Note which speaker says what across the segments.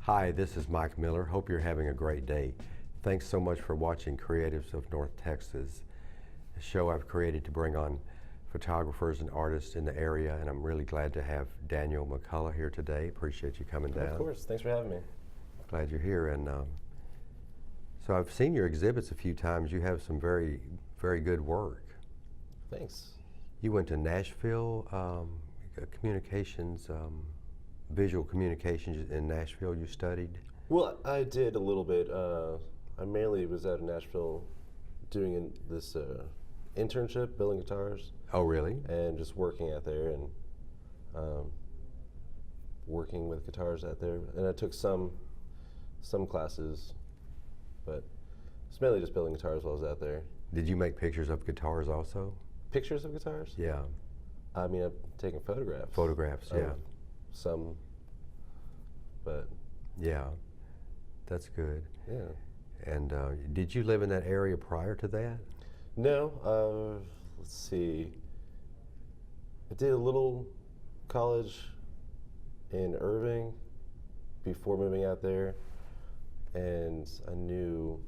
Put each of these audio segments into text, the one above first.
Speaker 1: Hi, this is Mike Miller. Hope you're having a great day. Thanks so much for watching Creatives of North Texas, a show I've created to bring on photographers and artists in the area, and I'm really glad to have Daniel McCullagh here today. Appreciate you coming down.
Speaker 2: Of course, thanks for having me.
Speaker 1: Glad you're here. And so I've seen your exhibits a few times. You have some very, very good work.
Speaker 2: Thanks.
Speaker 1: You went to Nashville, communications, visual communications in Nashville you studied?
Speaker 2: Well, I did a little bit. I mainly was out in Nashville doing this internship, building guitars.
Speaker 1: Oh, really?
Speaker 2: And just working out there and working with guitars out there. And I took some classes, but it's mainly just building guitars while I was out there.
Speaker 1: Did you make pictures of guitars also?
Speaker 2: Pictures of guitars?
Speaker 1: Yeah.
Speaker 2: I mean, I've taken photographs.
Speaker 1: Photographs, yeah.
Speaker 2: Some, but.
Speaker 1: Yeah, that's good.
Speaker 2: Yeah.
Speaker 1: And did you live in that area prior to that?
Speaker 2: No, let's see. I did a little college in Irving before moving out there, and I knew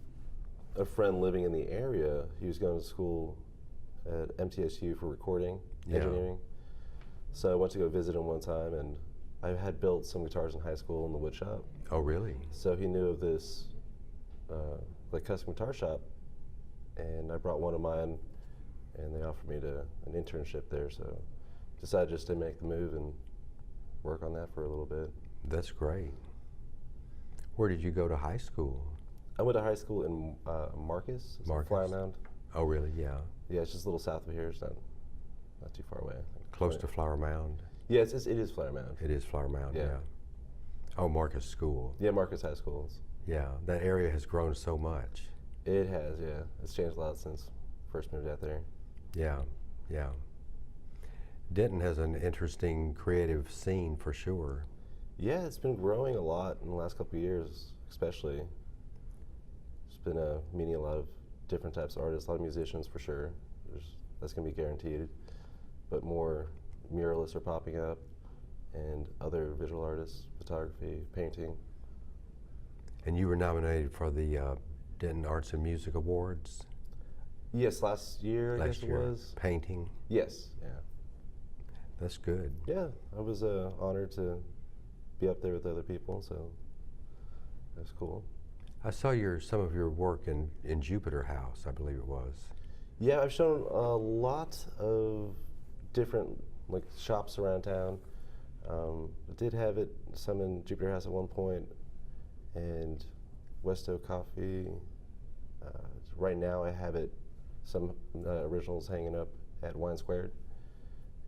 Speaker 2: a friend living in the area. He was going to school at MTSU for recording engineering. So I went to go visit him one time, and I had built some guitars in high school in the wood shop.
Speaker 1: Oh, really?
Speaker 2: So he knew of this like custom guitar shop, and I brought one of mine, and they offered me an internship there. So decided just to make the move and work on that for a little bit.
Speaker 1: That's great. Where did you go to high school?
Speaker 2: I went to high school in Marcus, Flower Mound.
Speaker 1: Oh, really? Yeah.
Speaker 2: Yeah, it's just a little south of here. It's not too far away.
Speaker 1: Close to Flower Mound?
Speaker 2: Yeah, it is Flower Mound.
Speaker 1: It is Flower Mound, yeah. Oh, Marcus School.
Speaker 2: Yeah, Marcus High Schools.
Speaker 1: Yeah, that area has grown so much.
Speaker 2: It has, yeah. It's changed a lot since first moved out there.
Speaker 1: Yeah, yeah. Denton has an interesting creative scene for sure.
Speaker 2: Yeah, it's been growing a lot in the last couple of years, especially. It's been meeting a lot of different types of artists, a lot of musicians for sure. That's going to be guaranteed. But more muralists are popping up, and other visual artists, photography, painting.
Speaker 1: And you were nominated for the Denton Arts and Music Awards?
Speaker 2: Yes, last year, I guess it was.
Speaker 1: Painting?
Speaker 2: Yes, yeah.
Speaker 1: That's good.
Speaker 2: Yeah, I was honored to be up there with other people, so that's cool.
Speaker 1: I saw some of your work in Jupiter House, I believe it was.
Speaker 2: Yeah, I've shown a lot of different shops around town. I did have some in Jupiter House at one point, and Westo Coffee. Right now I have some originals hanging up at Wine Squared,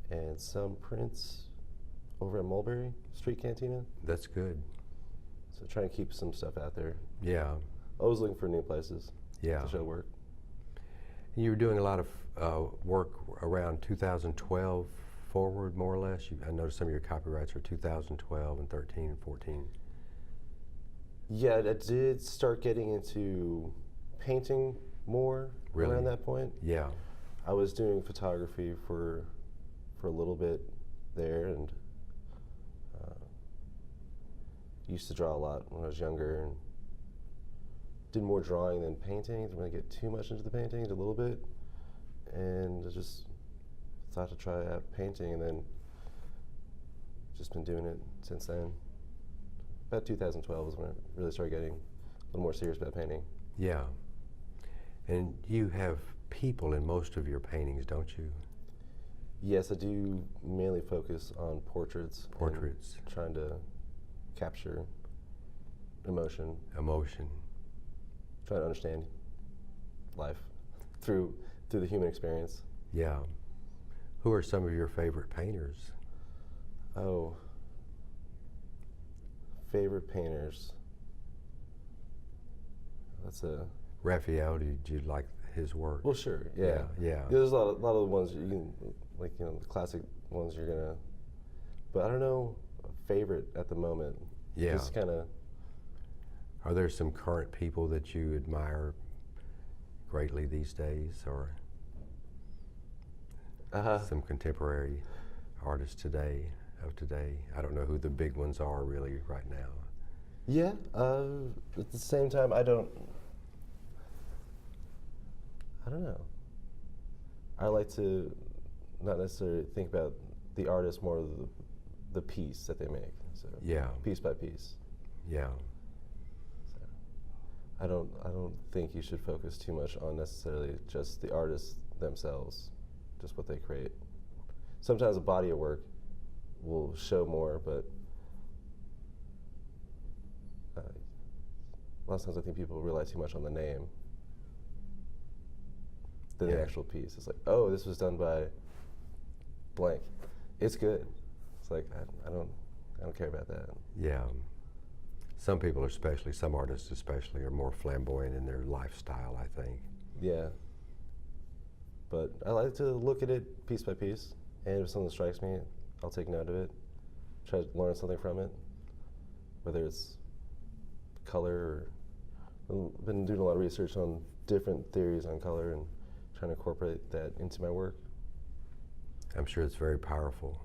Speaker 2: and some prints over at Mulberry Street Cantina.
Speaker 1: That's good.
Speaker 2: So trying to keep some stuff out there.
Speaker 1: Yeah.
Speaker 2: Always looking for new places to show work.
Speaker 1: You were doing a lot of work around 2012 forward, more or less. I noticed some of your copyrights are 2012 and 13 and 14.
Speaker 2: Yeah, I did start getting into painting more around that point.
Speaker 1: Yeah.
Speaker 2: I was doing photography for a little bit there, and used to draw a lot when I was younger, and did more drawing than painting. Didn't really get too much into the painting, a little bit, and I just thought to try out painting, and then just been doing it since then. About 2012 was when I really started getting a little more serious about painting.
Speaker 1: Yeah. And you have people in most of your paintings, don't you?
Speaker 2: Yes, I do mainly focus on portraits.
Speaker 1: Portraits.
Speaker 2: Trying to capture emotion.
Speaker 1: Emotion.
Speaker 2: Trying to understand life through the human experience.
Speaker 1: Yeah. Who are some of your favorite painters?
Speaker 2: Oh, favorite painters. That's a...
Speaker 1: Raphael, did you like his work.
Speaker 2: Well, sure, yeah.
Speaker 1: Yeah.
Speaker 2: There's a lot of the ones you can, like, the classic ones you're gonna, but I don't know, a favorite at the moment.
Speaker 1: Yeah.
Speaker 2: Just kind of.
Speaker 1: Are there some current people that you admire greatly these days, or some contemporary artists today? I don't know who the big ones are really right now.
Speaker 2: Yeah. At the same time, I don't know. I like to not necessarily think about the artist, more of the piece that they make. So
Speaker 1: Yeah.
Speaker 2: piece by piece.
Speaker 1: Yeah.
Speaker 2: So I don't think you should focus too much on necessarily just the artists themselves, just what they create. Sometimes a body of work will show more, but a lot of times I think people rely too much on the name than the actual piece. It's like, oh, this was done by blank. It's good. It's like I don't care about that.
Speaker 1: Yeah. Some people, especially some artists, especially, are more flamboyant in their lifestyle, I think.
Speaker 2: Yeah. But I like to look at it piece by piece, and if something strikes me, I'll take note of it. Try to learn something from it, whether it's color or I've been doing a lot of research on different theories on color and trying to incorporate that into my work.
Speaker 1: I'm sure it's very powerful.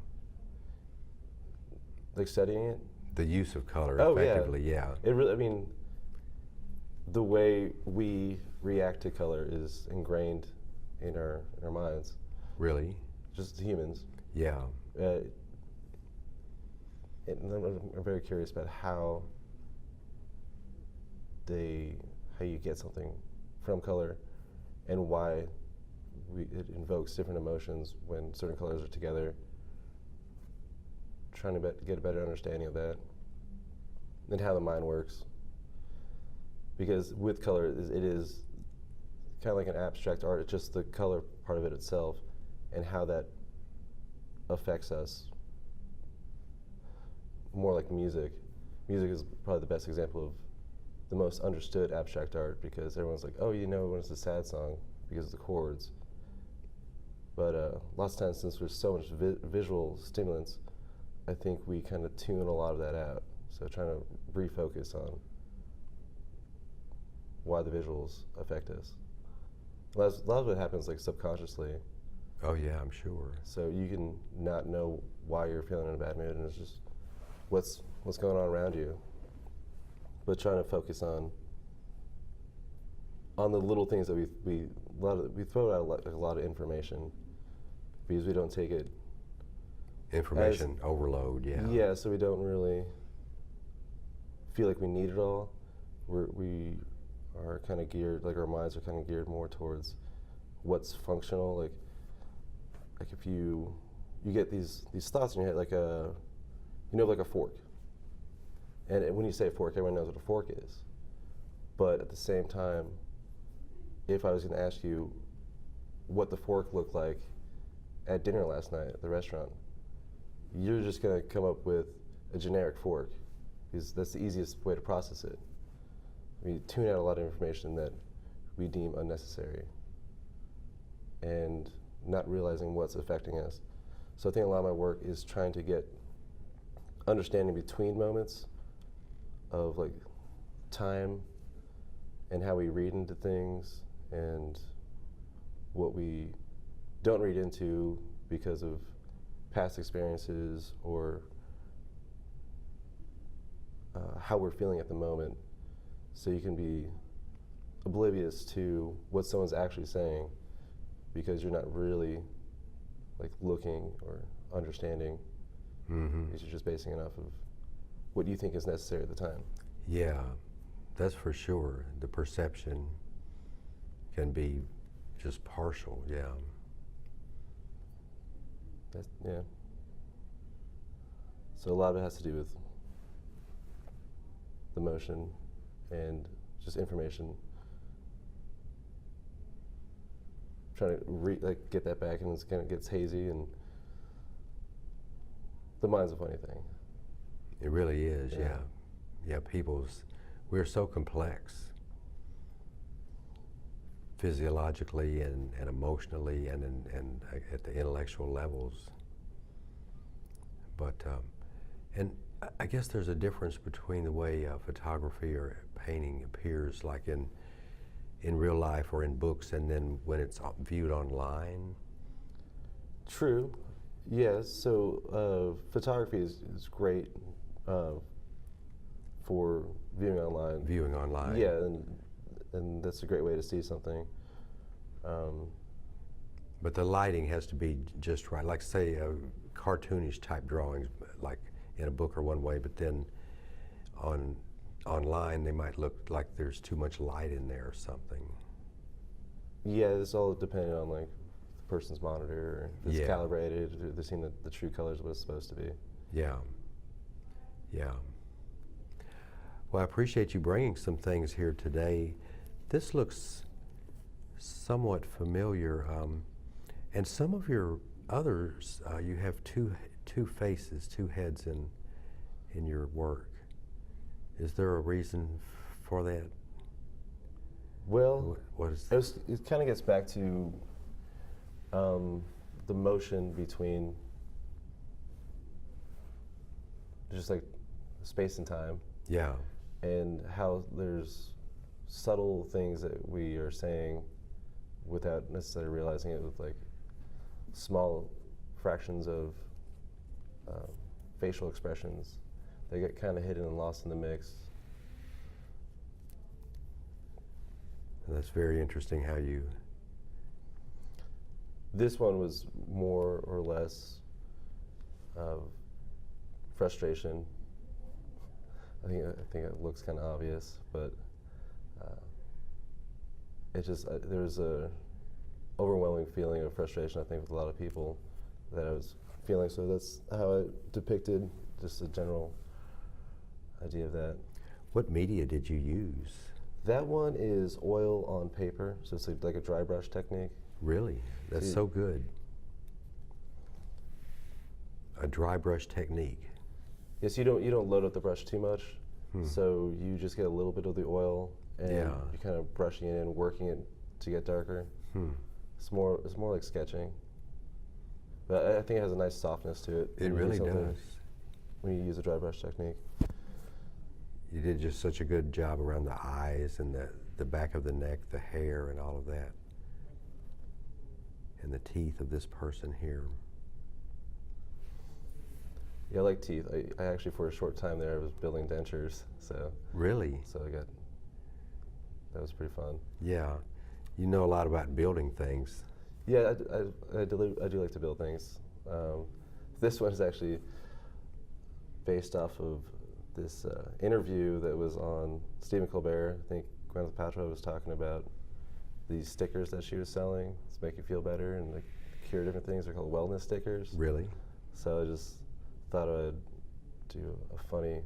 Speaker 2: Like studying it?
Speaker 1: The use of color
Speaker 2: Oh,
Speaker 1: effectively, yeah.
Speaker 2: It really, I mean, the way we react to color is ingrained in our minds.
Speaker 1: Really?
Speaker 2: Just humans.
Speaker 1: Yeah.
Speaker 2: And I'm very curious about how you get something from color and why it invokes different emotions when certain colors are together. Trying to get a better understanding of that and how the mind works. Because with color, it is kind of like an abstract art. It's just the color part of it itself and how that affects us. More like music. Music is probably the best example of the most understood abstract art, because everyone's like, oh, you know when it's a sad song because of the chords. But lots of times, since there's so much visual stimulants, I think we kind of tune a lot of that out. So trying to refocus on why the visuals affect us. A lot of it happens like subconsciously.
Speaker 1: Oh yeah, I'm sure.
Speaker 2: So you can not know why you're feeling in a bad mood, and it's just what's going on around you. But trying to focus on the little things that we throw out a lot of information because we don't take it.
Speaker 1: Information overload, yeah.
Speaker 2: Yeah, so we don't really feel like we need it all. We are kind of geared, like our minds are kind of geared more towards what's functional. Like if you get these thoughts in your head, like like a fork. And when you say fork, everyone knows what a fork is. But at the same time, if I was going to ask you what the fork looked like at dinner last night at the restaurant, you're just going to come up with a generic fork, because that's the easiest way to process it. We tune out a lot of information that we deem unnecessary and not realizing what's affecting us. So I think a lot of my work is trying to get understanding between moments of like time and how we read into things and what we don't read into because of past experiences or how we're feeling at the moment. So you can be oblivious to what someone's actually saying because you're not really like looking or understanding.
Speaker 1: Mm-hmm.
Speaker 2: Because you're just basing it off of what you think is necessary at the time.
Speaker 1: Yeah, that's for sure. The perception can be just partial, yeah.
Speaker 2: Yeah. So a lot of it has to do with the motion and just information. Trying to get that back, and it kind of gets hazy, and the mind's a funny thing.
Speaker 1: It really is, yeah. Yeah, we're so complex physiologically and emotionally and at the intellectual levels. But and I guess there's a difference between the way photography or painting appears, like in real life or in books, and then when it's viewed online.
Speaker 2: True. Yeah. So photography is great for viewing online.
Speaker 1: Viewing online.
Speaker 2: Yeah, and that's a great way to see something.
Speaker 1: But the lighting has to be just right. Like say cartoonish type drawings, like in a book are one way, but then online they might look like there's too much light in there or something.
Speaker 2: Yeah, it's all depending on like the person's monitor, if it's calibrated, if they're seeing the true colors of what it's supposed to be.
Speaker 1: Yeah. Yeah. Well, I appreciate you bringing some things here today. This looks somewhat familiar, and some of your others, you have two faces, two heads in your work. Is there a reason for that?
Speaker 2: Well,
Speaker 1: what is
Speaker 2: it kind of gets back to the motion between just like space and time.
Speaker 1: Yeah.
Speaker 2: And how there's subtle things that we are saying without necessarily realizing it, with like small fractions of facial expressions. They get kind of hidden and lost in the mix.
Speaker 1: And that's very interesting how you...
Speaker 2: This one was more or less frustration. I think it looks kind of obvious, but it just there's a overwhelming feeling of frustration, I think, with a lot of people that I was feeling. So that's how I depicted just a general idea of that.
Speaker 1: What media did you use?
Speaker 2: That one is oil on paper, so it's like a dry brush technique.
Speaker 1: Really? That's so good. A dry brush technique.
Speaker 2: Yes, you don't load up the brush too much, so you just get a little bit of the oil, and you're kind of brushing it in, working it to get darker. It's more like sketching, but I think it has a nice softness to it.
Speaker 1: It really does.
Speaker 2: When you use a dry brush technique.
Speaker 1: You did just such a good job around the eyes and the back of the neck, the hair, and all of that, and the teeth of this person here.
Speaker 2: Yeah, I like teeth. I actually, for a short time there, I was building dentures. So
Speaker 1: really?
Speaker 2: So that was pretty fun.
Speaker 1: Yeah, you know a lot about building things.
Speaker 2: Yeah, I do like to build things. This one is actually based off of this interview that was on Stephen Colbert. I think Gwyneth Paltrow was talking about these stickers that she was selling to make you feel better and like cure different things. They're called wellness stickers.
Speaker 1: Really?
Speaker 2: So I just thought I'd do a funny,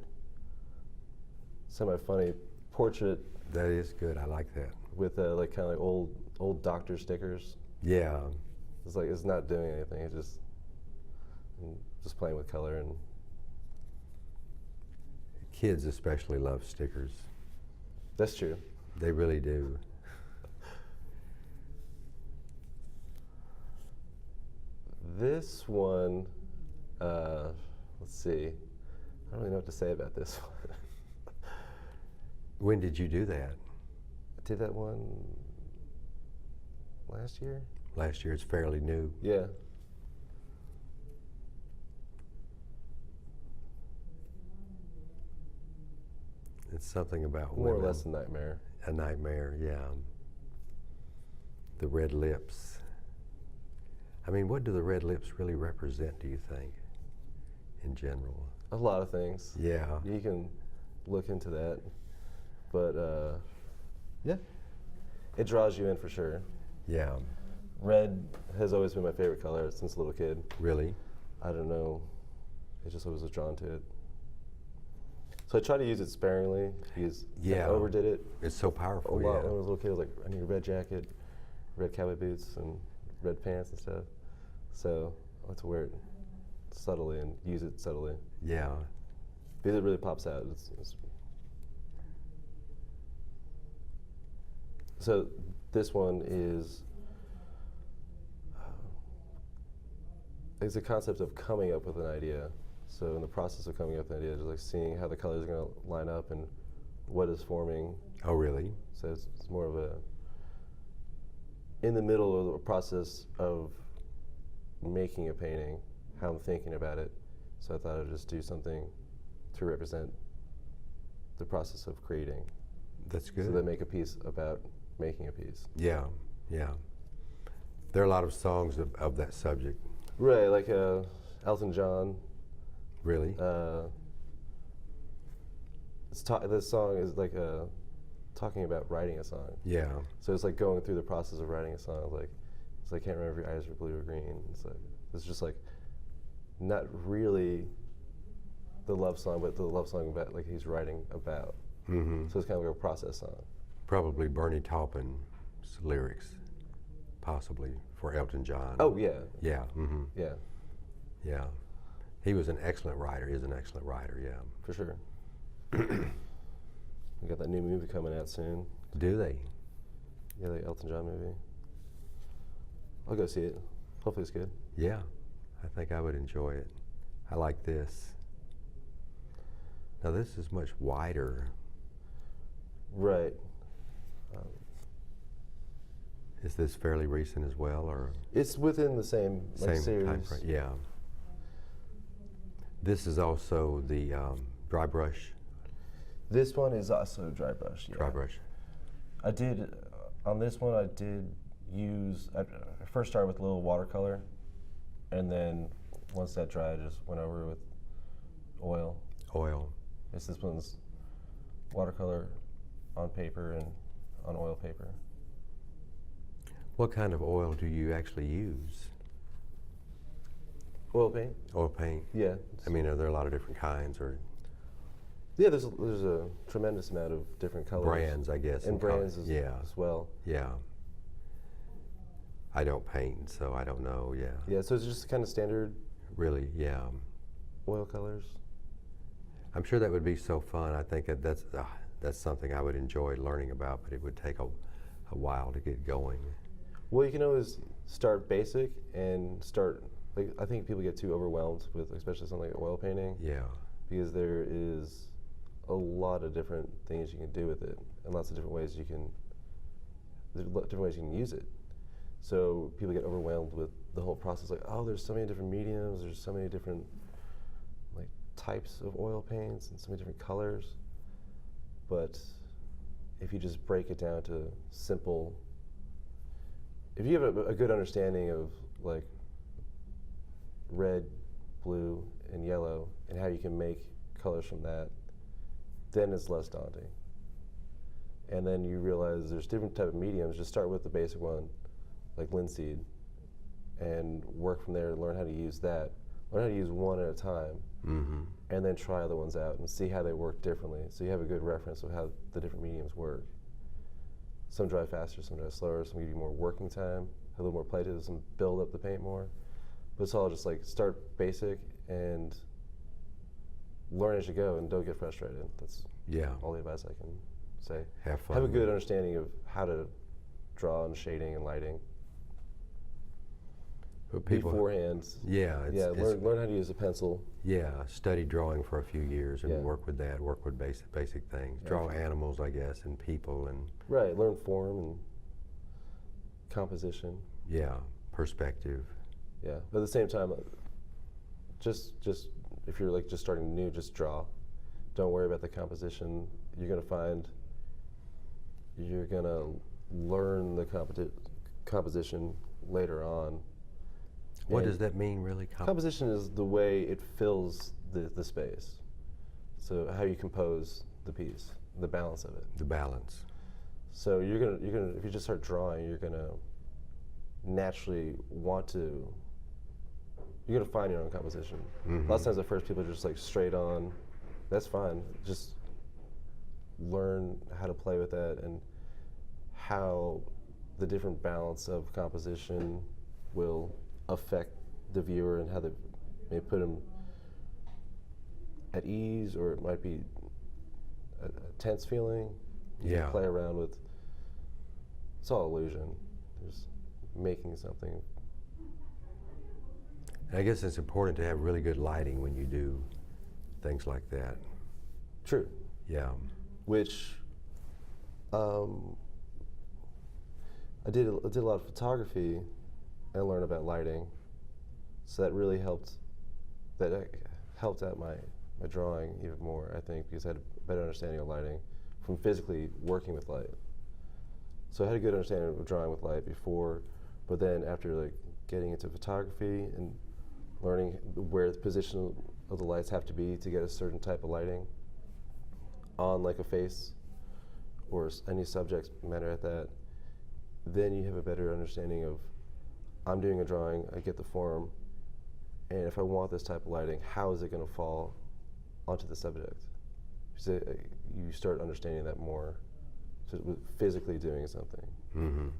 Speaker 2: semi-funny portrait.
Speaker 1: That is good. I like that.
Speaker 2: With like kind of like old doctor stickers.
Speaker 1: Yeah.
Speaker 2: It's like it's not doing anything. It's just playing with color. And
Speaker 1: kids especially love stickers.
Speaker 2: that's true.
Speaker 1: They really do.
Speaker 2: This one, let's see. I don't really know what to say about this one.
Speaker 1: When did you do that?
Speaker 2: I did that one last year.
Speaker 1: Last year. It's fairly new.
Speaker 2: Yeah.
Speaker 1: It's something about
Speaker 2: More
Speaker 1: women.
Speaker 2: or less a nightmare.
Speaker 1: A nightmare, yeah. The red lips. I mean, what do the red lips really represent, do you think, in general?
Speaker 2: A lot of things.
Speaker 1: Yeah.
Speaker 2: You can look into that. But yeah, it draws you in for sure.
Speaker 1: Yeah.
Speaker 2: Red has always been my favorite color since a little kid.
Speaker 1: Really?
Speaker 2: I don't know. It just always was drawn to it. So I try to use it sparingly because I overdid it.
Speaker 1: It's so powerful.
Speaker 2: A lot
Speaker 1: Yeah.
Speaker 2: when I was a little kid. I was like, I need a red jacket, red cowboy boots, and red pants and stuff. So I like to wear it subtly and use it subtly.
Speaker 1: Yeah.
Speaker 2: Because it really pops out. So This one is it's a concept of coming up with an idea. So in the process of coming up with an idea, just like seeing how the colors are going to line up and what is forming.
Speaker 1: Oh, really?
Speaker 2: So it's more of a in the middle of the process of making a painting, how I'm thinking about it. So I thought I'd just do something to represent the process of creating.
Speaker 1: That's good.
Speaker 2: So they make a piece about making a piece.
Speaker 1: Yeah, yeah. There are a lot of songs of that subject.
Speaker 2: Right, like Elton John.
Speaker 1: Really?
Speaker 2: This song is like talking about writing a song.
Speaker 1: Yeah.
Speaker 2: So it's like going through the process of writing a song. Like it's like, can't remember if your eyes are blue or green. It's just like not really the love song, but the love song about like he's writing about.
Speaker 1: Mm-hmm.
Speaker 2: So it's kind of like a process song.
Speaker 1: Probably Bernie Taupin's lyrics, possibly for Elton John.
Speaker 2: Oh yeah.
Speaker 1: Yeah. Mm-hmm.
Speaker 2: Yeah.
Speaker 1: Yeah. He was an excellent writer. Is an excellent writer. Yeah.
Speaker 2: For sure. We got that new movie coming out soon.
Speaker 1: Do they?
Speaker 2: Yeah, the Elton John movie. I'll go see it. Hopefully it's good.
Speaker 1: Yeah. I think I would enjoy it. I like this. Now this is much wider.
Speaker 2: Right.
Speaker 1: Is this fairly recent as well, or
Speaker 2: It's within the same
Speaker 1: same
Speaker 2: series.
Speaker 1: time frame? Yeah. This is also the dry brush.
Speaker 2: This one is also dry brush. Yeah.
Speaker 1: Dry brush.
Speaker 2: I did on this one. I did use. I first started with a little watercolor, and then once that dried, I just went over with oil.
Speaker 1: Oil.
Speaker 2: This one's watercolor on paper and on oil paper.
Speaker 1: What kind of oil do you actually use?
Speaker 2: Oil paint.
Speaker 1: Oil paint.
Speaker 2: Yeah.
Speaker 1: I mean, are there a lot of different kinds or
Speaker 2: Yeah, there's a tremendous amount of different colors.
Speaker 1: brands, I guess,
Speaker 2: And brands
Speaker 1: colors?
Speaker 2: as well.
Speaker 1: Yeah. I don't paint, so I don't know. Yeah.
Speaker 2: Yeah, so it's just kind of standard
Speaker 1: Really, yeah.
Speaker 2: oil colors.
Speaker 1: I'm sure that would be so fun. I think that's something I would enjoy learning about, but it would take a while to get going.
Speaker 2: Well, you can always start basic and start, like, I think people get too overwhelmed with, especially something like oil painting,
Speaker 1: Yeah.
Speaker 2: because there is a lot of different things you can do with it, and lots of different ways different ways you can use it. So people get overwhelmed with the whole process, like, oh, there's so many different mediums, there's so many different like types of oil paints and so many different colors. But if you just break it down to simple, if you have a good understanding of like red, blue, and yellow, and how you can make colors from that, then it's less daunting. And then you realize there's different type of mediums. Just start with the basic one, like linseed, and work from there and learn how to use that. Learn how to use one at a time,
Speaker 1: Mm-hmm.
Speaker 2: and then try other ones out and see how they work differently. So you have a good reference of how the different mediums work. Some dry faster, some dry slower, some give you more working time, a little more play to some build up the paint more. But it's all just like start basic and learn as you go, and don't get frustrated. That's
Speaker 1: Yeah.
Speaker 2: all the advice I can say.
Speaker 1: Have fun.
Speaker 2: Have a
Speaker 1: with
Speaker 2: good
Speaker 1: it.
Speaker 2: understanding of how to draw and shading and lighting
Speaker 1: But people,
Speaker 2: beforehand.
Speaker 1: yeah,
Speaker 2: Learn how to use a pencil.
Speaker 1: yeah. Study drawing for a few years and
Speaker 2: Yeah.
Speaker 1: work with that. Work with basic things.
Speaker 2: Yeah.
Speaker 1: Draw animals, I guess, and people, and
Speaker 2: Right, learn form and composition.
Speaker 1: yeah, perspective.
Speaker 2: Yeah, but at the same time, just if you're like just starting new, just draw. Don't worry about the composition. You're gonna learn the composition later on.
Speaker 1: What
Speaker 2: And
Speaker 1: does that mean, really?
Speaker 2: composition is the way it fills the space. So how you compose the piece, the balance of it.
Speaker 1: The balance.
Speaker 2: So you're gonna if you just start drawing, you're gonna naturally you're gonna find your own composition.
Speaker 1: Mhm.
Speaker 2: Lots of times at first people are just like straight on. That's fine. Just learn how to play with that and how the different balance of composition will affect the viewer and how they may put them at ease, or it might be a tense feeling. You
Speaker 1: Yeah.
Speaker 2: can play around with it's all illusion. Just making something.
Speaker 1: I guess it's important to have really good lighting when you do things like that.
Speaker 2: True.
Speaker 1: Yeah.
Speaker 2: Which I did a lot of photography and learned about lighting, so that really helped. That helped out my drawing even more, I think, because I had a better understanding of lighting from physically working with light. So I had a good understanding of drawing with light before, but then after like getting into photography and learning where the position of the lights have to be to get a certain type of lighting on like a face or any subject matter at that, then you have a better understanding of, I'm doing a drawing, I get the form, and if I want this type of lighting, how is it going to fall onto the subject? So you start understanding that more, so with physically doing something,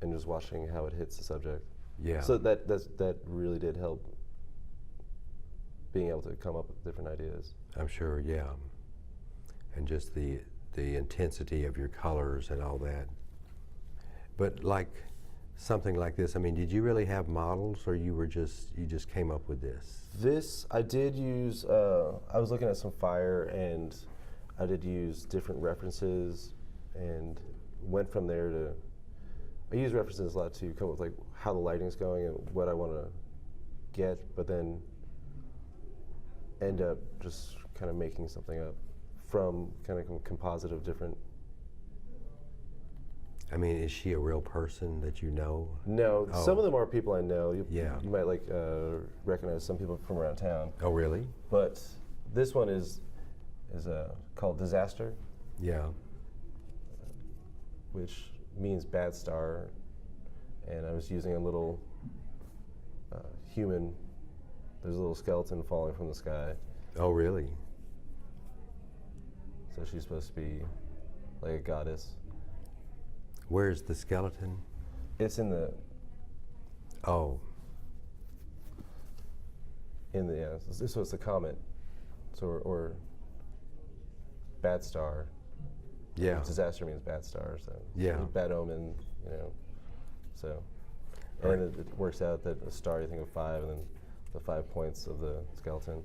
Speaker 2: and just watching how it hits the subject.
Speaker 1: Yeah.
Speaker 2: So that really did help being able to come up with different ideas.
Speaker 1: I'm sure, yeah. And just the intensity of your colors and all that. But like something like this, I mean, did you really have models, or you just came up with this?
Speaker 2: This I did use. I was looking at some fire, and I did use different references, and went from there to. I use references a lot to come up with like how the lighting's going and what I want to get, but then end up just kind of making something up from kind of composite of different.
Speaker 1: I mean, is she a real person that you know?
Speaker 2: No,
Speaker 1: Oh.
Speaker 2: some of them are people I know.
Speaker 1: Yeah.
Speaker 2: You might like recognize some people from around town.
Speaker 1: Oh, really?
Speaker 2: But this one is called Disaster,
Speaker 1: Yeah.
Speaker 2: which means bad star, and I was using a little human. There's a little skeleton falling from the sky,
Speaker 1: Oh, really?
Speaker 2: so she's supposed to be like a goddess.
Speaker 1: Where's the skeleton?
Speaker 2: It's in the
Speaker 1: Oh,
Speaker 2: so it's a comet, so or bad star.
Speaker 1: yeah.
Speaker 2: Disaster means bad star, so
Speaker 1: Yeah.
Speaker 2: bad omen, you know. So,
Speaker 1: Right.
Speaker 2: and it works out that a star, you think of 5, and then the 5 points of the skeleton.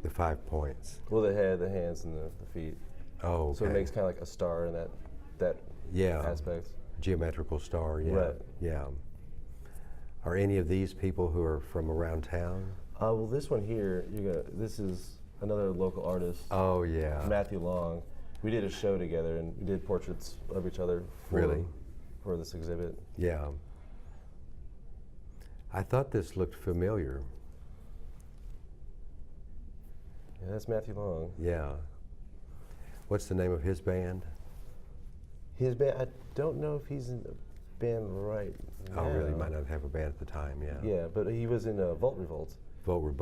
Speaker 1: The 5 points.
Speaker 2: Well, the head, the hands, and the feet.
Speaker 1: Oh, okay.
Speaker 2: So it makes kind of like a star in that
Speaker 1: yeah.
Speaker 2: aspect.
Speaker 1: Geometrical star, yeah.
Speaker 2: Right.
Speaker 1: Yeah. Are any of these people who are from around town?
Speaker 2: Well, this one here, this is another local artist,
Speaker 1: Oh, yeah.
Speaker 2: Matthew Long. We did a show together, and we did portraits of each other
Speaker 1: Really?
Speaker 2: for this exhibit.
Speaker 1: Yeah. I thought this looked familiar.
Speaker 2: Yeah, that's Matthew Long.
Speaker 1: Yeah. What's the name of his band?
Speaker 2: His band, I don't know if he's in the band right now.
Speaker 1: Oh, really? Might not have a band at the time, yeah.
Speaker 2: Yeah, but he was in Volt Revolt.
Speaker 1: Volt.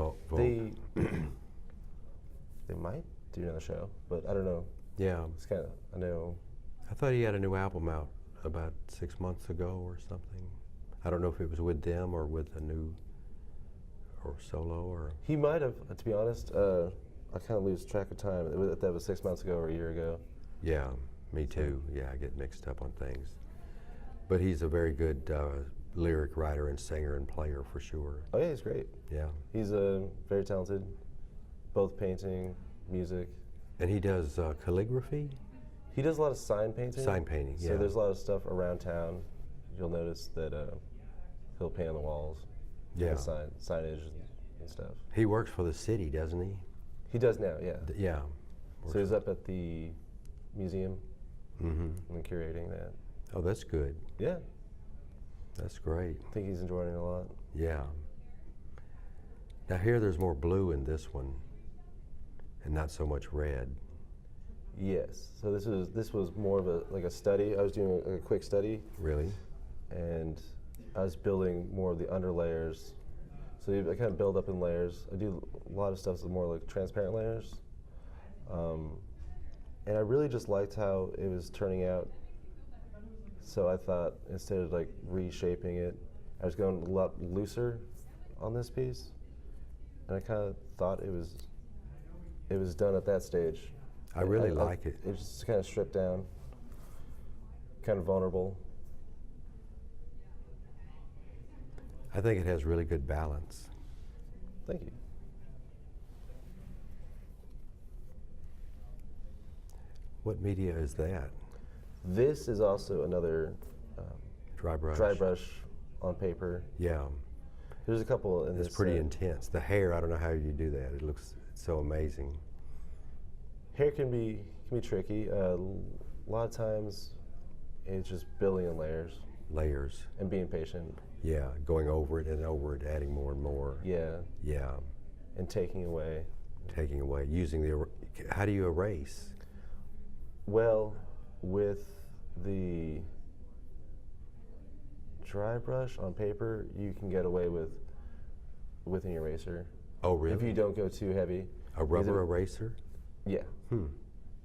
Speaker 2: They might do another show, but I don't know.
Speaker 1: Yeah.
Speaker 2: It's kind of, I know.
Speaker 1: I thought he had a new album out about 6 months ago or something. I don't know if it was with them or with a new, or solo, or.
Speaker 2: He might have, to be honest. I kind of lose track of time. That was 6 months ago or a year ago.
Speaker 1: Yeah, me too. Yeah, I get mixed up on things. But he's a very good lyric writer and singer and player for sure.
Speaker 2: Oh yeah, he's great.
Speaker 1: Yeah.
Speaker 2: He's very talented, both painting, music.
Speaker 1: And he does calligraphy?
Speaker 2: He does a lot of sign painting.
Speaker 1: Sign painting, yeah.
Speaker 2: So there's a lot of stuff around town. You'll notice that he'll paint on the walls.
Speaker 1: Yeah.
Speaker 2: The signage and stuff.
Speaker 1: He works for the city, doesn't he?
Speaker 2: He does now, yeah.
Speaker 1: Yeah.
Speaker 2: So he's up at the museum
Speaker 1: Mm-hmm.
Speaker 2: and curating that.
Speaker 1: Oh, that's good.
Speaker 2: Yeah,
Speaker 1: That's great.
Speaker 2: I think he's enjoying it a lot.
Speaker 1: Yeah. Now here there's more blue in this one and not so much red.
Speaker 2: Yes. So this was more of a study. I was doing a quick study,
Speaker 1: Really?
Speaker 2: and I was building more of the underlayers. So I kind of build up in layers. I do a lot of stuff that's more like transparent layers. And I really just liked how it was turning out. So I thought instead of like reshaping it, I was going a lot looser on this piece. And I kind of thought it was done at that stage.
Speaker 1: I really like it.
Speaker 2: It's just kind of stripped down. kind of vulnerable.
Speaker 1: I think it has really good balance.
Speaker 2: Thank you.
Speaker 1: What media is that?
Speaker 2: This is also another
Speaker 1: Dry brush?
Speaker 2: dry brush on paper.
Speaker 1: Yeah.
Speaker 2: There's a couple in
Speaker 1: It's
Speaker 2: this
Speaker 1: pretty
Speaker 2: set.
Speaker 1: intense. The hair, I don't know how you do that. It looks so amazing.
Speaker 2: Hair can be tricky. A lot of times, it's just building in layers
Speaker 1: Layers.
Speaker 2: and being patient.
Speaker 1: Yeah, going over it and over it, adding more and more.
Speaker 2: Yeah,
Speaker 1: Yeah,
Speaker 2: and taking away.
Speaker 1: taking away, using the, how do you erase?
Speaker 2: Well, with the dry brush on paper, you can get away with an eraser.
Speaker 1: Oh, really?
Speaker 2: If you don't go too heavy.
Speaker 1: A rubber
Speaker 2: Either-
Speaker 1: eraser?
Speaker 2: Yeah.
Speaker 1: Hmm.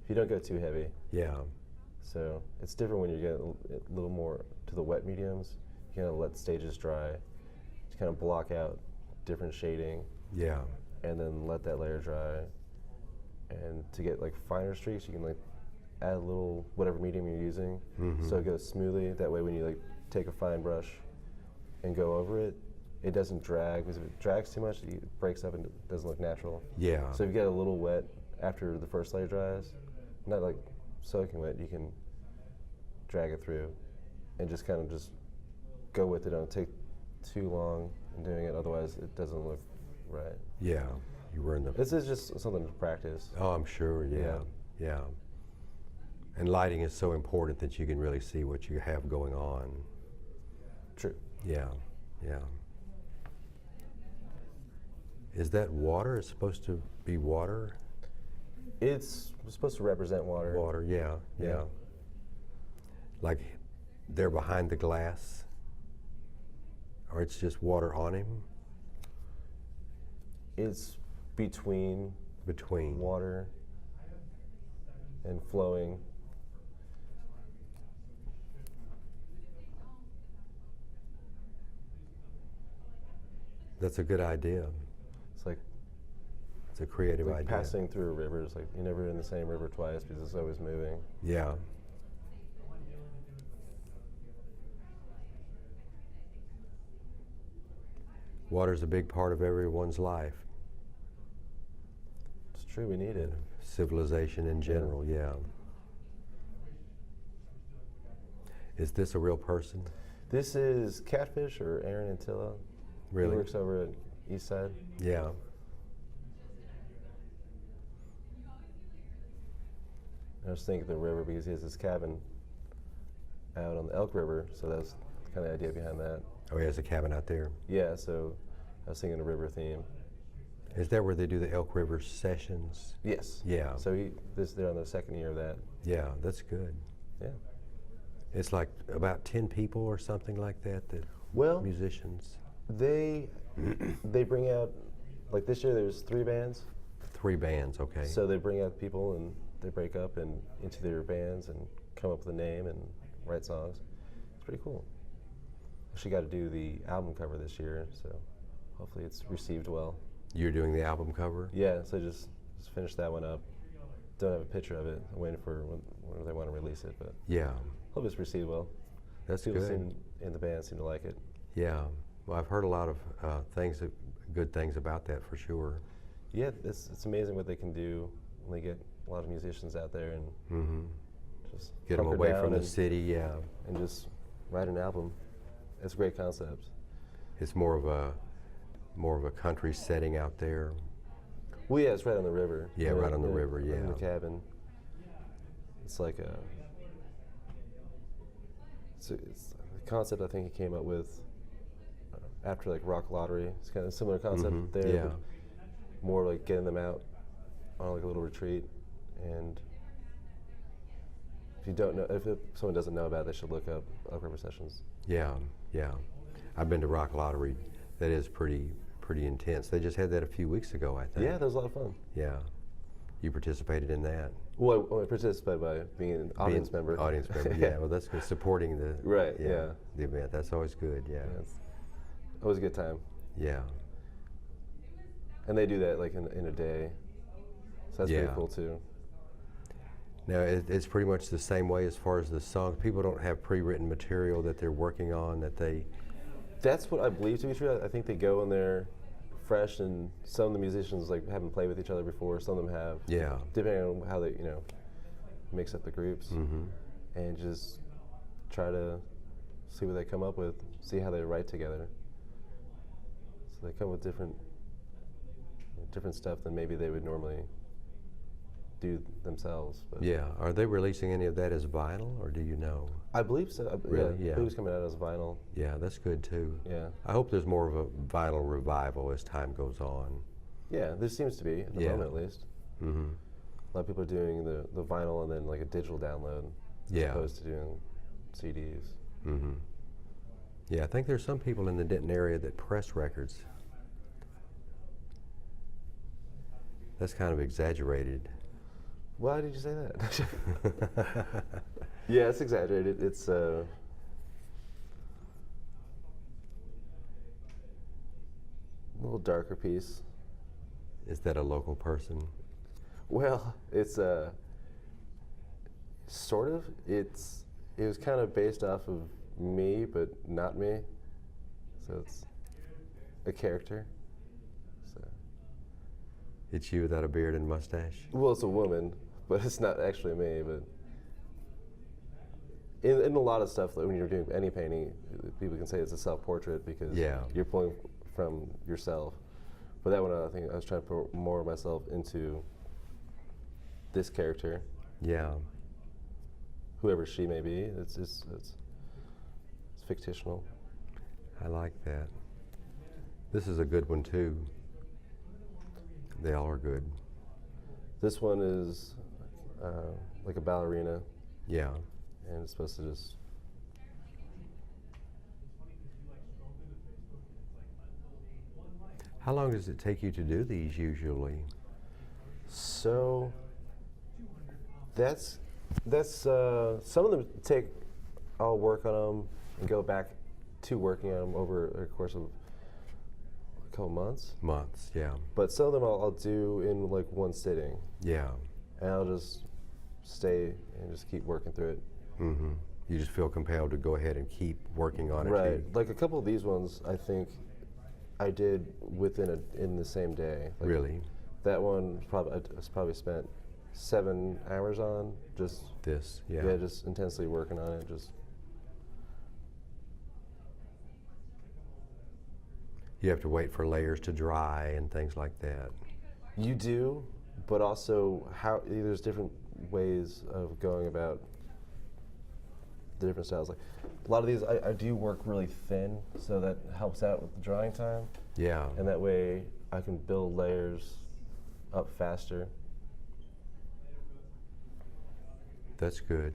Speaker 2: If you don't go too heavy.
Speaker 1: Yeah,
Speaker 2: So it's different when you get a little more to the wet mediums. You kind of let stages dry, to kind of block out different shading,
Speaker 1: yeah,
Speaker 2: and then let that layer dry. And to get like finer streaks, you can like add a little whatever medium you're using, so it goes smoothly. That way, when you like take a fine brush and go over it, it doesn't drag. Because if it drags too much, it breaks up and it doesn't look natural.
Speaker 1: yeah.
Speaker 2: So if you get a little wet after the first layer dries, not like soaking wet, you can drag it through and just kind of just go with it. Don't take too long in doing it, otherwise it doesn't look right.
Speaker 1: Yeah, you were in the,
Speaker 2: This is just something to practice.
Speaker 1: oh, I'm sure, yeah, yeah. And lighting is so important that you can really see what you have going on.
Speaker 2: True.
Speaker 1: Yeah, yeah. Is that water? It's supposed to be water?
Speaker 2: It's supposed to represent water.
Speaker 1: Water, yeah, yeah.
Speaker 2: Yeah.
Speaker 1: Like they're behind the glass? Or it's just water on him?
Speaker 2: It's between
Speaker 1: Between.
Speaker 2: water and flowing.
Speaker 1: That's a good idea.
Speaker 2: It's like,
Speaker 1: It's a creative
Speaker 2: like
Speaker 1: idea.
Speaker 2: passing through a river. It's like you're never in the same river twice because it's always moving.
Speaker 1: Yeah. Water's a big part of everyone's life.
Speaker 2: It's true, we need it.
Speaker 1: Civilization in general, yeah. Is this a real person?
Speaker 2: This is Catfish, or Aaron Antilla.
Speaker 1: Really?
Speaker 2: He works over at East Side.
Speaker 1: Yeah.
Speaker 2: I was thinking of the river because he has his cabin out on the Elk River, so that's kind of the idea behind that.
Speaker 1: Oh, he has a cabin out there.
Speaker 2: Yeah, so I was thinking a river theme.
Speaker 1: Is that where they do the Elk River sessions?
Speaker 2: Yes.
Speaker 1: Yeah.
Speaker 2: So they're on the second year of that.
Speaker 1: Yeah, that's good.
Speaker 2: Yeah.
Speaker 1: It's like about 10 people or something like that,
Speaker 2: Well,
Speaker 1: musicians.
Speaker 2: they bring out, like this year there's 3 bands.
Speaker 1: 3 bands, okay.
Speaker 2: So they bring out people and they break up and into their bands and come up with a name and write songs. It's pretty cool. She got to do the album cover this year, so hopefully it's received well.
Speaker 1: You're doing the album cover?
Speaker 2: Yeah, so just finished that one up. Don't have a picture of it. I'm waiting for when they want to release it, but
Speaker 1: Yeah,
Speaker 2: hope it's received well.
Speaker 1: that's
Speaker 2: People
Speaker 1: good.
Speaker 2: seem in the band seem to like it.
Speaker 1: Yeah, well, I've heard a lot of good things about that for sure.
Speaker 2: Yeah, it's amazing what they can do when they get a lot of musicians out there and
Speaker 1: Mm-hmm.
Speaker 2: just
Speaker 1: Get them
Speaker 2: hunker
Speaker 1: away
Speaker 2: down
Speaker 1: from the
Speaker 2: and-
Speaker 1: city, yeah.
Speaker 2: and just write an album. It's a great concept.
Speaker 1: It's more of a country setting out there.
Speaker 2: Well, yeah, it's right on the river.
Speaker 1: Yeah, right on the river,
Speaker 2: In
Speaker 1: yeah.
Speaker 2: the cabin. It's like it's a concept I think he came up with after like Rock Lottery. It's kind of a similar concept
Speaker 1: Mhm,
Speaker 2: there.
Speaker 1: yeah.
Speaker 2: But more like getting them out on like a little retreat. And if you don't know, if someone doesn't know about it, they should look up Elk River Sessions.
Speaker 1: Yeah, yeah. I've been to Rock Lottery. That is pretty intense. They just had that a few weeks ago, I think.
Speaker 2: Yeah, that was a lot of fun.
Speaker 1: Yeah. You participated in that?
Speaker 2: Well, I participated by being an audience
Speaker 1: Being
Speaker 2: member.
Speaker 1: Audience member, yeah. Well, that's good. Supporting the
Speaker 2: Right, yeah.
Speaker 1: the event. That's always good, yeah.
Speaker 2: Yeah, it's always a good time.
Speaker 1: Yeah.
Speaker 2: And they do that like in a day. So that's
Speaker 1: Yeah.
Speaker 2: pretty cool too.
Speaker 1: Now, it's pretty much the same way as far as the songs. People don't have pre-written material that they're working on that they.
Speaker 2: That's what I believe to be true. I think they go in there fresh, and some of the musicians like haven't played with each other before. Some of them have.
Speaker 1: Yeah.
Speaker 2: Depending on how they mix up the groups,
Speaker 1: Mm-hmm.
Speaker 2: and just try to see what they come up with, see how they write together. So they come with different stuff than maybe they would normally do themselves. But
Speaker 1: Yeah. Are they releasing any of that as vinyl, or do you know?
Speaker 2: I believe so.
Speaker 1: Really?
Speaker 2: Yeah.
Speaker 1: Yeah.
Speaker 2: I believe it's coming out as vinyl.
Speaker 1: Yeah, that's good too.
Speaker 2: Yeah.
Speaker 1: I hope there's more of a vinyl revival as time goes on.
Speaker 2: Yeah, there seems to be, at the
Speaker 1: Yeah.
Speaker 2: moment at least.
Speaker 1: Mm-hmm.
Speaker 2: A lot of people are doing the vinyl and then like a digital download
Speaker 1: Yeah.
Speaker 2: as opposed to doing CDs.
Speaker 1: Mm-hmm. Yeah, I think there's some people in the Denton area that press records. That's kind of exaggerated.
Speaker 2: Why did you say that? Yeah, it's exaggerated. It's a little darker piece.
Speaker 1: Is that a local person?
Speaker 2: Well, it's sort of. It was kind of based off of me, but not me. So it's a character. So.
Speaker 1: It's you without a beard and mustache?
Speaker 2: Well, it's a woman, but it's not actually me. But in a lot of stuff, like when you're doing any painting, people can say it's a self-portrait because
Speaker 1: Yeah.
Speaker 2: you're pulling from yourself. But that one, I think I was trying to put more of myself into this character,
Speaker 1: Yeah.
Speaker 2: whoever she may be. It's fictional.
Speaker 1: I like that. This is a good one too. They all are good.
Speaker 2: This one is like a ballerina,
Speaker 1: Yeah.
Speaker 2: and it's supposed to just.
Speaker 1: How long does it take you to do these usually?
Speaker 2: So that's some of them take. I'll work on them and go back to working on them over the course of a couple months.
Speaker 1: Months, yeah.
Speaker 2: But some of them I'll do in like one sitting,
Speaker 1: Yeah.
Speaker 2: and I'll just stay and just keep working through it.
Speaker 1: Mm-hmm. You just feel compelled to go ahead and keep working on it.
Speaker 2: Right. Like a couple of these ones, I think I did in the same day. Like
Speaker 1: Really?
Speaker 2: That one I probably spent 7 hours on just
Speaker 1: This, yeah.
Speaker 2: just intensely working on it. Just
Speaker 1: You have to wait for layers to dry and things like that.
Speaker 2: you do, but also there's different ways of going about the different styles. Like a lot of these, I do work really thin, so that helps out with the drying time,
Speaker 1: Yeah.
Speaker 2: and that way I can build layers up faster.
Speaker 1: That's good.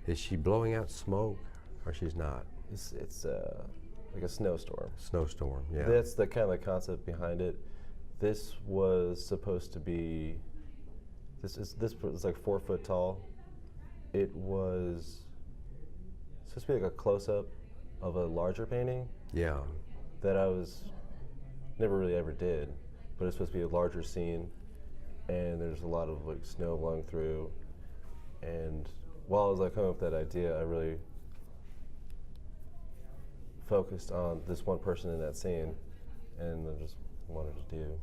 Speaker 1: Is she blowing out smoke, or she's not?
Speaker 2: It's like a snowstorm.
Speaker 1: Snowstorm, yeah.
Speaker 2: That's the kind of the concept behind it. This was supposed to be. This was like 4 foot tall. It was supposed to be like a close up of a larger painting
Speaker 1: Yeah.
Speaker 2: that I never really ever did, but it's supposed to be a larger scene, and there's a lot of like snow blowing through. And while I was like coming up with that idea, I really focused on this one person in that scene, and I just wanted to do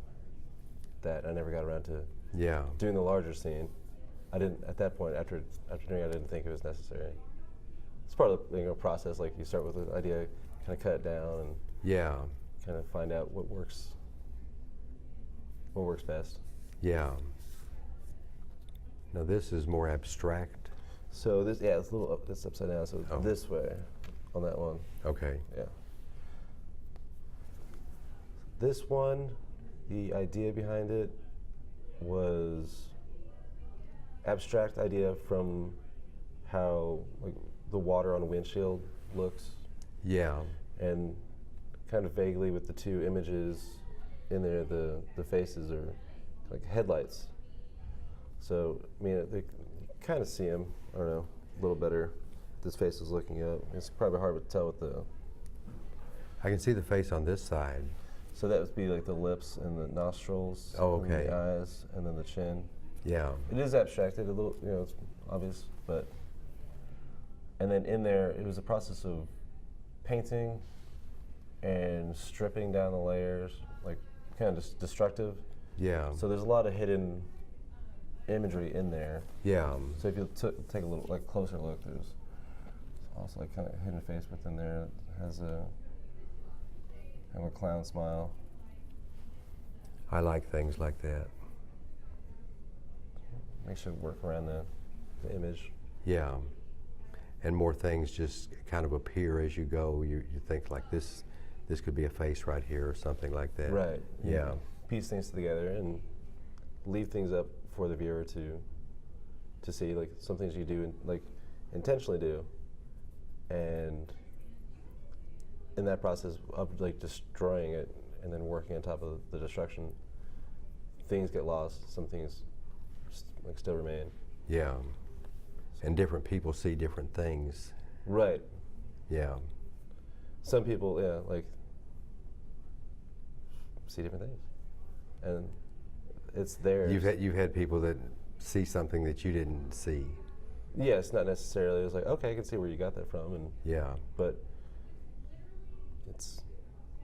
Speaker 2: that. I never got around to
Speaker 1: Yeah.
Speaker 2: doing the larger scene. I didn't at that point. After doing it, I didn't think it was necessary. It's part of the process. Like you start with an idea, kind of cut it down, and
Speaker 1: Yeah.
Speaker 2: kind of find out what works best.
Speaker 1: Yeah. Now this is more abstract.
Speaker 2: So this, it's a little it's upside down. So
Speaker 1: Oh.
Speaker 2: this way, on that one,
Speaker 1: Okay.
Speaker 2: yeah. This one, the idea behind it was abstract idea from how like the water on a windshield looks,
Speaker 1: Yeah.
Speaker 2: and kind of vaguely with the two images in there, the faces are like headlights. So I mean, you kind of see them. I don't know, a little better. This face is looking up. It's probably hard to tell with the.
Speaker 1: I can see the face on this side.
Speaker 2: So that would be like the lips and the nostrils,
Speaker 1: Oh,
Speaker 2: and
Speaker 1: okay.
Speaker 2: the eyes, and then the chin.
Speaker 1: Yeah.
Speaker 2: It is abstracted a little, it's obvious, but. And then in there, it was a process of painting and stripping down the layers, like kind of just destructive.
Speaker 1: Yeah.
Speaker 2: So there's a lot of hidden imagery in there.
Speaker 1: Yeah.
Speaker 2: So if you take a little like closer look, there's also like kind of hidden face within there. It has a kind of a clown smile.
Speaker 1: I like things like that.
Speaker 2: Makes you work around the image.
Speaker 1: Yeah. And more things just kind of appear as you go. You think like this could be a face right here or something like that.
Speaker 2: Right.
Speaker 1: Yeah.
Speaker 2: Piece things together and leave things up for the viewer to see, like some things you do like intentionally do, and in that process of like destroying it and then working on top of the destruction, things get lost. Some things like still remain.
Speaker 1: Yeah. And different people see different things.
Speaker 2: Right.
Speaker 1: Yeah.
Speaker 2: Some people, like see different things, and it's theirs.
Speaker 1: You've had people that see something that you didn't see.
Speaker 2: Yeah, it's not necessarily. It's like, okay, I can see where you got that from, and
Speaker 1: Yeah.
Speaker 2: but it's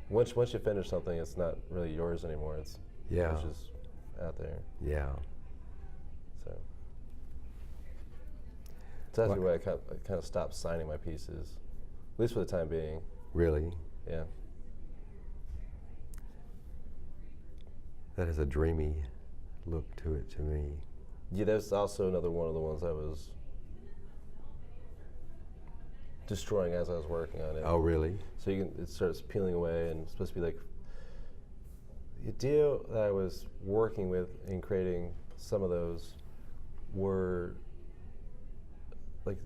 Speaker 2: once you finish something, it's not really yours anymore. It's just out there.
Speaker 1: Yeah.
Speaker 2: So that's actually why I kind of stopped signing my pieces, at least for the time being.
Speaker 1: Really?
Speaker 2: Yeah.
Speaker 1: That has a dreamy look to it to me.
Speaker 2: Yeah, that's also another one of the ones I was destroying as I was working on it.
Speaker 1: Oh, really?
Speaker 2: So it starts peeling away, and it's supposed to be like the idea that I was working with in creating some of those were like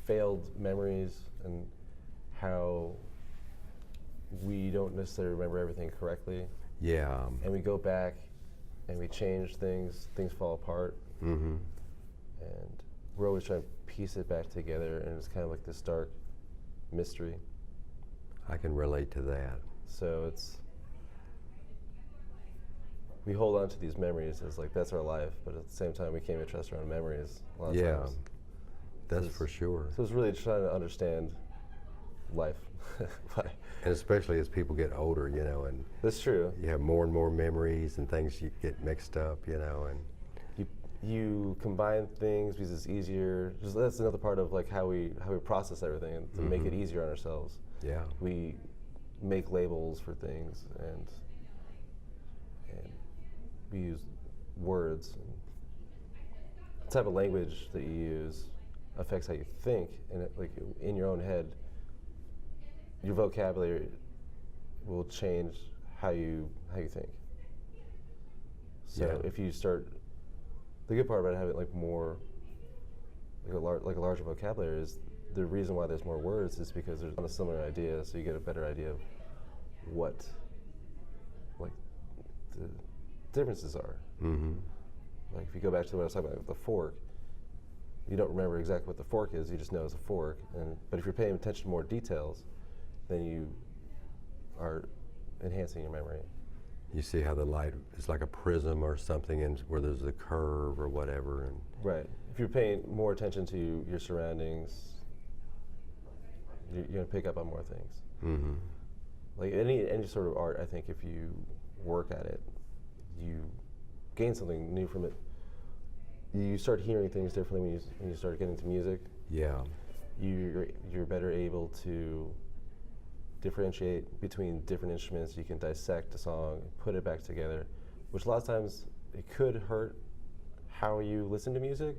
Speaker 2: failed memories and how we don't necessarily remember everything correctly.
Speaker 1: Yeah.
Speaker 2: And we go back and we change things fall apart.
Speaker 1: Mm-hmm.
Speaker 2: And we're always trying to piece it back together, and it's kind of like this dark mystery.
Speaker 1: I can relate to that.
Speaker 2: So we hold on to these memories as like that's our life, but at the same time we can't even trust our own memories a lot of times.
Speaker 1: That's for sure.
Speaker 2: So it's really trying to understand life.
Speaker 1: And especially as people get older, and
Speaker 2: That's true.
Speaker 1: you have more and more memories and things you get mixed up, and
Speaker 2: You combine things because it's easier. That's another part of like how we process everything, and to make it easier on ourselves.
Speaker 1: Yeah.
Speaker 2: We make labels for things, and we use words. And the type of language that you use affects how you think, and like in your own head, your vocabulary will change how you think. So if you start, the good part about having like more, like a larger vocabulary is the reason why there's more words is because there's a similar idea, so you get a better idea of what like the differences are.
Speaker 1: Mm-hmm.
Speaker 2: Like if you go back to what I was talking about with the fork, you don't remember exactly what the fork is, you just know it's a fork. But if you're paying attention to more details, then you are enhancing your memory.
Speaker 1: You see how the light is like a prism or something, and where there's a curve or whatever, and
Speaker 2: Right. If you're paying more attention to your surroundings, you're going to pick up on more things.
Speaker 1: mm-hmm.
Speaker 2: Like any sort of art, I think if you work at it, you gain something new from it. You start hearing things differently when you start getting to music.
Speaker 1: Yeah.
Speaker 2: You're better able to differentiate between different instruments. You can dissect a song, put it back together, which a lot of times it could hurt how you listen to music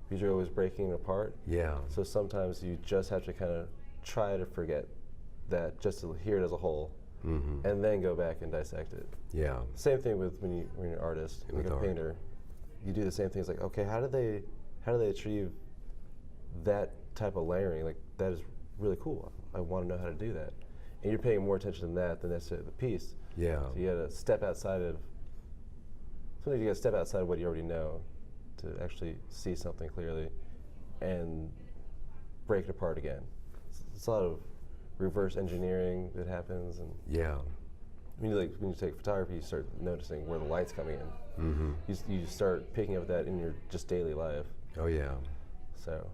Speaker 2: because you're always breaking it apart.
Speaker 1: Yeah.
Speaker 2: So sometimes you just have to kind of try to forget that, just to hear it as a whole,
Speaker 1: Mm-hmm.
Speaker 2: and then go back and dissect it.
Speaker 1: Yeah.
Speaker 2: Same thing with when you're an artist, like
Speaker 1: With
Speaker 2: a
Speaker 1: art.
Speaker 2: painter. You do the same things. Like, okay, how do they achieve that type of layering? Like, that is really cool. I want to know how to do that. And you're paying more attention to that than necessarily the piece.
Speaker 1: Yeah.
Speaker 2: So you got to step outside of. Sometimes you got to step outside of what you already know to actually see something clearly, and break it apart again. It's a lot of reverse engineering that happens, and
Speaker 1: Yeah.
Speaker 2: when you take photography, you start noticing where the light's coming in.
Speaker 1: Mm-hmm.
Speaker 2: You start picking up that in your just daily life.
Speaker 1: Oh yeah.
Speaker 2: So,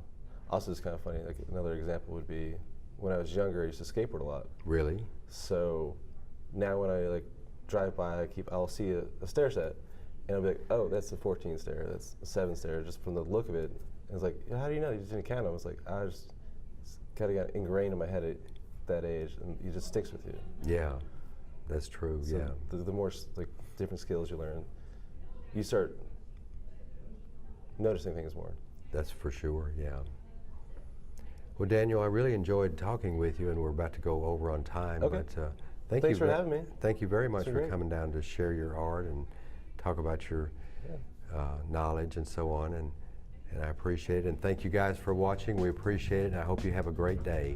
Speaker 2: also it's kind of funny. Like another example would be when I was younger, I used to skateboard a lot.
Speaker 1: Really?
Speaker 2: So now when I like drive by, I'll see a stair set, and I'll be like, oh, that's a 14 stair, that's a 7 stair, just from the look of it. And it's like, how do you know? You just didn't count them. I was like, I just kind of got ingrained in my head at that age, and it just sticks with you.
Speaker 1: Yeah, that's true.
Speaker 2: So
Speaker 1: yeah.
Speaker 2: the more like different skills you learn, you start noticing things more.
Speaker 1: That's for sure. Yeah. Well, Daniel, I really enjoyed talking with you, and we're about to go over on time.
Speaker 2: Okay.
Speaker 1: But
Speaker 2: Thanks for having me.
Speaker 1: Thank you very much
Speaker 2: It's been
Speaker 1: for
Speaker 2: great.
Speaker 1: coming down to share your art and talk about your knowledge and so on. And I appreciate it. And thank you guys for watching. We appreciate it, and I hope you have a great day.